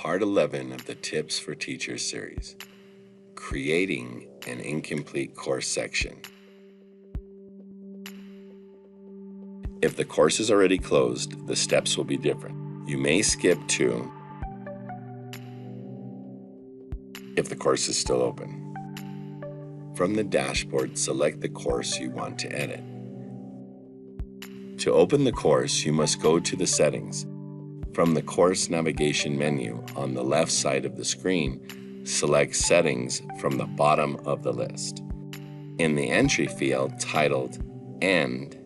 Part 11 of the Tips for Teachers series, Creating an Incomplete Course Section. If the course is already closed, the steps will be different. You may skip to if the course is still open. From the dashboard, select the course you want to edit. To open the course, you must go to the settings. From the course navigation menu on the left side of the screen, select Settings from the bottom of the list. In the entry field titled End,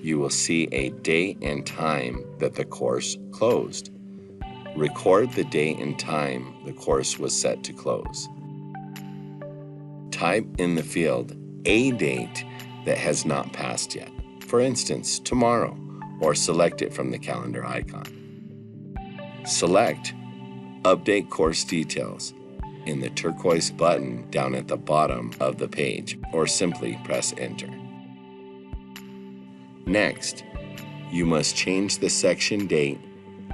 you will see a date and time that the course closed. Record the date and time the course was set to close. Type in the field a date that has not passed yet, for instance, tomorrow, or select it from the calendar icon. Select Update Course Details in the turquoise button down at the bottom of the page, or simply press Enter. Next, you must change the section date.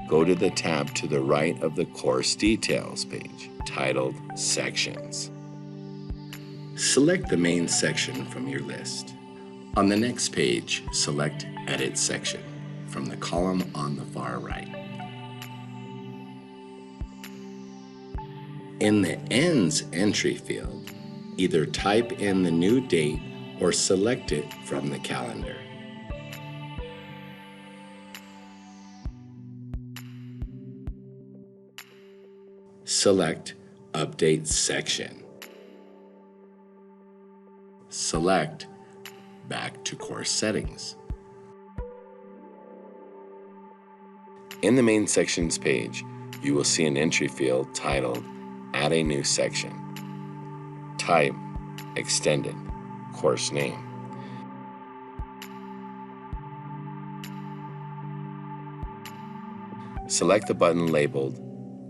Go to the tab to the right of the Course Details page, titled Sections. Select the main section from your list. On the next page, select Edit Section from the column on the far right. In the Ends entry field, either type in the new date or select it from the calendar. Select Update Section. Select Back to Course Settings. In the Main Sections page, you will see an entry field titled Add a New Section. Type Extended Course Name. Select the button labeled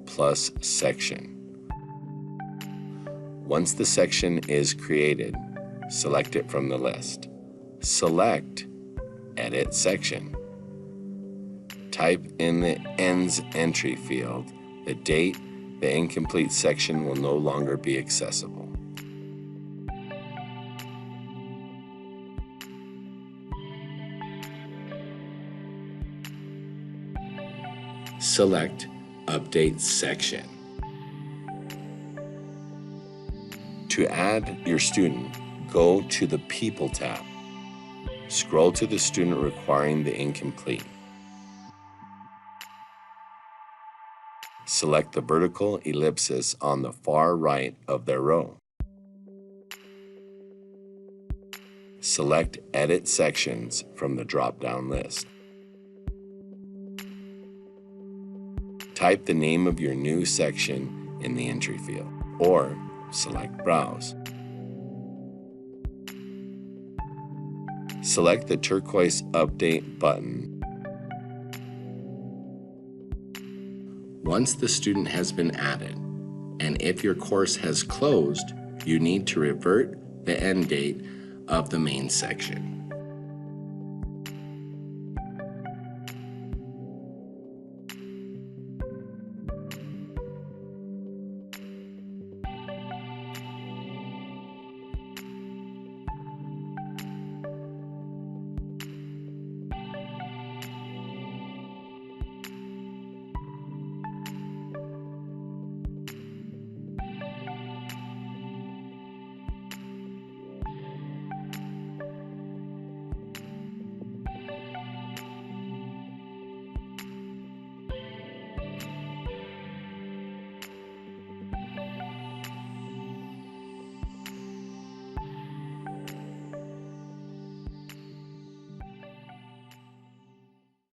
Plus Section. Once the section is created, select it from the list. Select Edit Section. Type in the Ends entry field the date the incomplete section will no longer be accessible. Select Update Section. To add your student, go to the People tab. Scroll to the student requiring the incomplete. Select the vertical ellipsis on the far right of their row. Select Edit Sections from the drop-down list. Type the name of your new section in the entry field, or select Browse. Select the turquoise Update button. Once the student has been added, and if your course has closed, you need to revert the end date of the main section.